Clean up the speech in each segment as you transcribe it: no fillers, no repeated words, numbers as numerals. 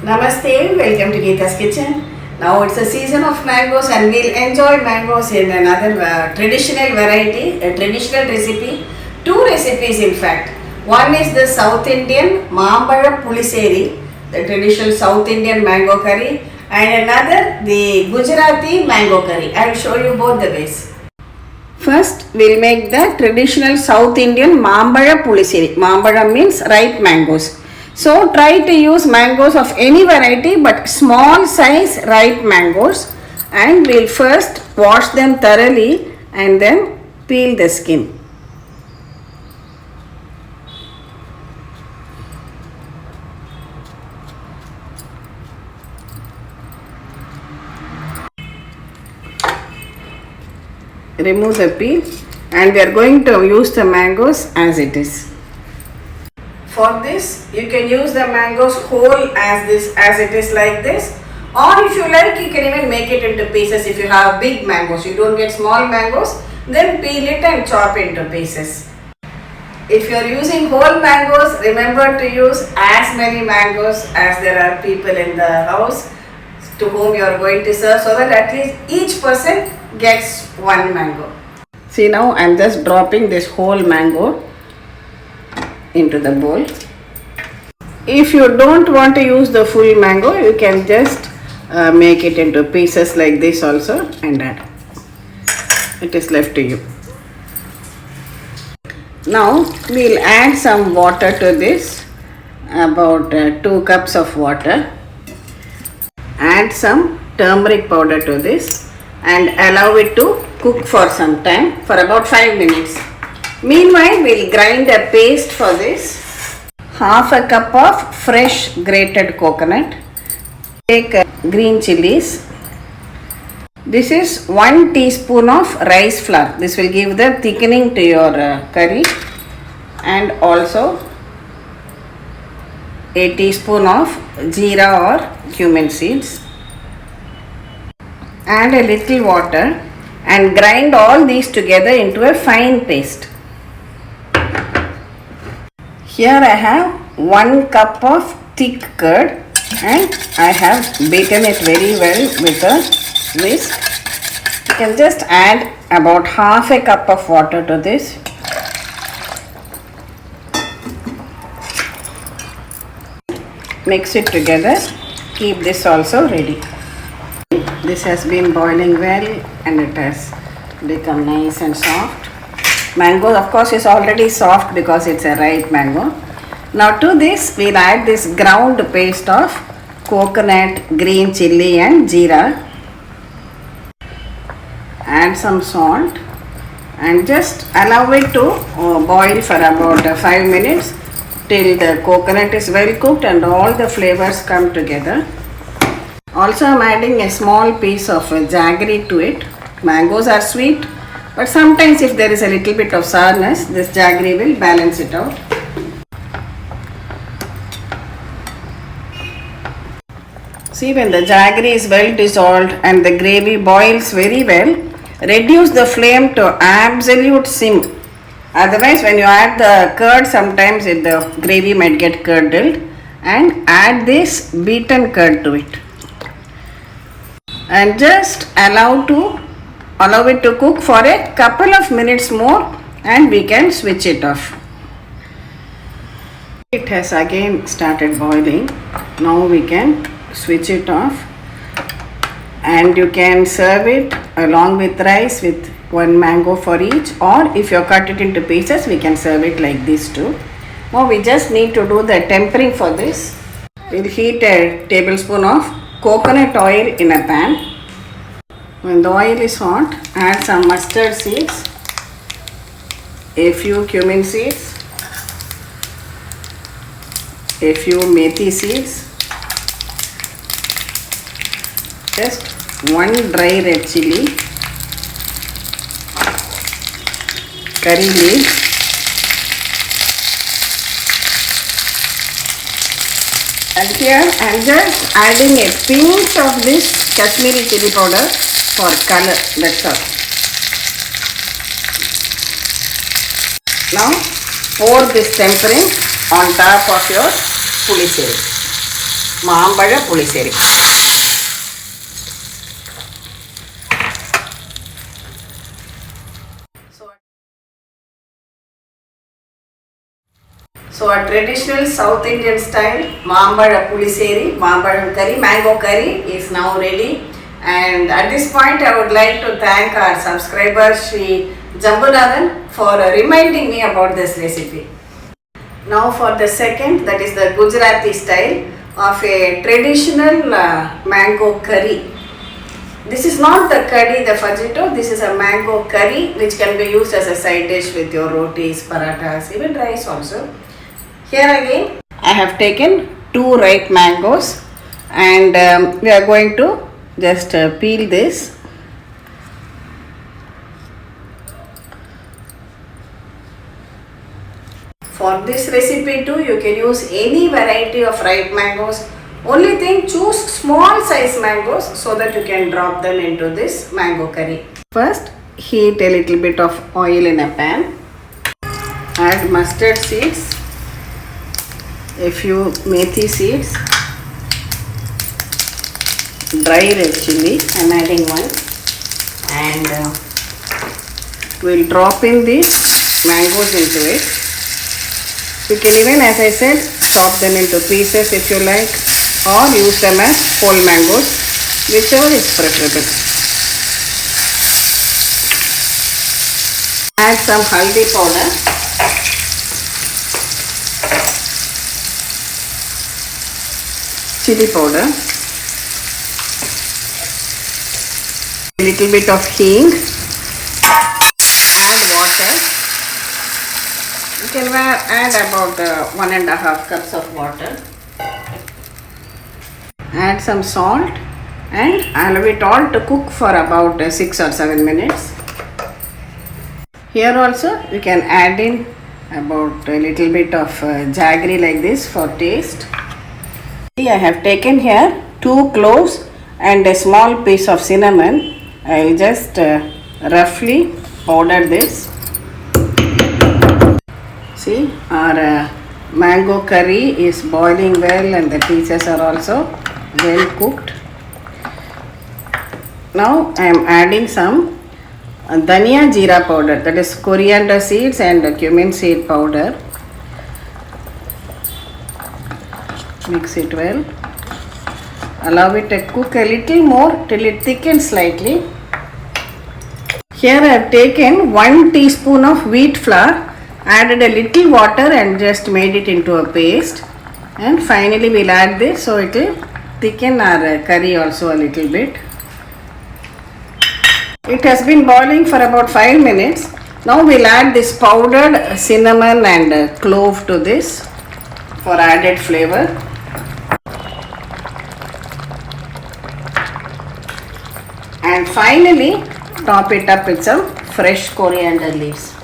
Namaste, welcome to Gita's kitchen. Now it's a season of mangoes and we'll enjoy mangoes in another traditional variety, a traditional recipe. Two recipes in fact. One is the South Indian Maambazha Pulissery, the traditional South Indian mango curry, and another the Gujarati mango curry. I will show you both the ways. First, we'll make the traditional South Indian Maambazha Pulissery. Maambazha means ripe mangoes. So try to use mangoes of any variety but small size ripe mangoes, and we'll first wash them thoroughly and then peel the skin. Remove the peel and we are going to use the mangoes as it is. For this, you can use the mangoes whole as it is like this, or if you like, you can even make it into pieces. If you have big mangoes, you don't get small mangoes, then peel it and chop into pieces. If you are using whole mangoes, remember to use as many mangoes as there are people in the house to whom you are going to serve, so that at least each person gets one mango. See, now I am just dropping this whole mango into the bowl. If you don't want to use the full mango, you can just make it into pieces like this also and add. It is left to you. Now we'll add some water to this, about 2 cups of water. Add some turmeric powder to this and allow it to cook for some time, for about 5 minutes. Meanwhile, we'll grind a paste for this. Half a cup of fresh grated coconut. Take green chillies. This is 1 teaspoon of rice flour. This will give the thickening to your curry. And also a teaspoon of jeera or cumin seeds. Add a little water and grind all these together into a fine paste. Here I have 1 cup of thick curd and I have beaten it very well with a whisk. You can just add about half a cup of water to this. Mix it together. Keep this also ready. This has been boiling well and it has become nice and soft. Mango, of course, is already soft because it's a ripe mango. Now to this we'll add this ground paste of coconut, green chilli and jeera. Add some salt and just allow it to boil for about 5 minutes till the coconut is well cooked and all the flavors come together. Also, I am adding a small piece of jaggery to it. Mangoes are sweet, but sometimes if there is a little bit of sourness, this jaggery will balance it out. See, when the jaggery is well dissolved and the gravy boils very well, reduce the flame to absolute sim. Otherwise, when you add the curd, sometimes the gravy might get curdled, and add this beaten curd to it. And just allow it to cook for a couple of minutes more and we can switch it off. It has again started boiling. Now we can switch it off and you can serve it along with rice with 1 mango for each, or if you cut it into pieces, we can serve it like this too. Now we just need to do the tempering for this. We'll heat a tablespoon of coconut oil in a pan. When the oil is hot, add some mustard seeds, a few cumin seeds, a few methi seeds, just 1 dry red chilli, curry leaves, and here I am just adding a pinch of this Kashmiri chili powder for color, that's all. Now pour this tempering on top of your pulissery. Maambazha Pulissery. So a traditional South Indian style Maambazha Pulissery, Maambazha curry, mango curry is now ready. And at this point I would like to thank our subscriber Sri Jambunathan for reminding me about this recipe. Now for the second, that is the Gujarati style of a traditional mango curry. This is not the curry, the fajito, this is a mango curry which can be used as a side dish with your rotis, parathas, even rice also. Here again I have taken 2 ripe mangoes and we are going to just peel this. For this recipe too, you can use any variety of ripe mangoes. Only thing, choose small size mangoes so that you can drop them into this mango curry. First, heat a little bit of oil in a pan. Add mustard seeds, a few methi seeds, dry red chilli. I am adding one, and we will drop in the mangoes into it. You can even, as I said, chop them into pieces if you like, or use them as whole mangoes, whichever is preferable. Add some haldi powder, chili powder, a little bit of hing, add water. You can add about 1.5 cups of water. Add some salt and allow it all to cook for about 6 or 7 minutes. Here also you can add in about a little bit of jaggery like this for taste. I have taken here 2 cloves and a small piece of cinnamon. I will just roughly powder this. See, our mango curry is boiling well and the pieces are also well cooked. Now I am adding some dania jeera powder, that is coriander seeds and cumin seed powder. Mix it well. Allow it to cook a little more till it thickens slightly. Here I have taken 1 teaspoon of wheat flour, added a little water and just made it into a paste, and finally we'll add this so it will thicken our curry also a little bit. It has been boiling for about 5 minutes. Now we'll add this powdered cinnamon and clove to this for added flavor. And finally top it up with some fresh coriander leaves.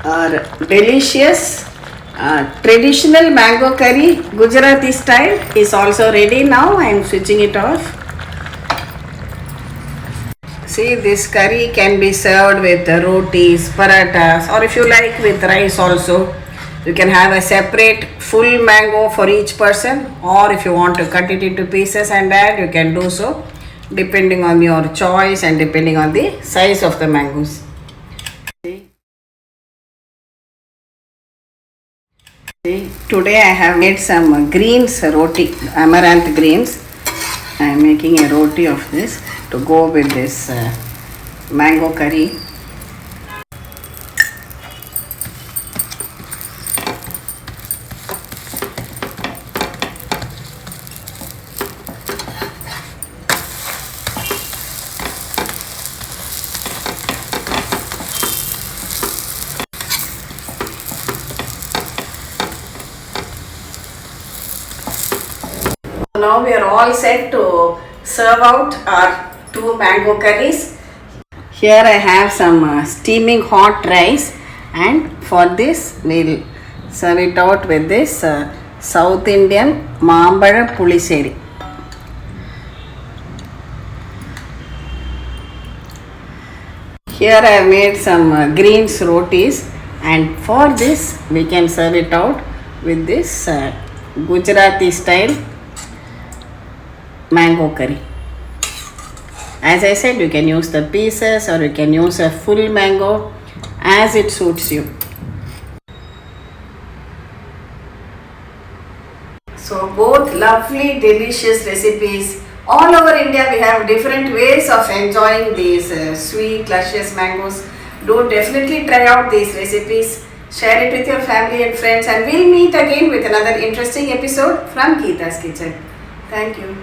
Our delicious traditional mango curry Gujarati style is also ready now. I am switching it off. See, this curry can be served with rotis, parathas, or if you like with rice also. You can have a separate full mango for each person, or if you want to cut it into pieces and add, you can do so depending on your choice and depending on the size of the mangoes. Today I have made some greens roti, amaranth greens. I am making a roti of this to go with this mango curry. Now we are all set to serve out our 2 mango curries. Here I have some steaming hot rice, and for this we'll serve it out with this South Indian Maambazha Pulissery. Here I have made some greens rotis. And for this we can serve it out with this Gujarati style mango curry. As I said, you can use the pieces or you can use a full mango as it suits you. So both lovely delicious recipes. All over India we have different ways of enjoying these sweet luscious mangoes. Do definitely try out these recipes. Share it with your family and friends, and we'll meet again with another interesting episode from Gita's Kitchen. Thank you.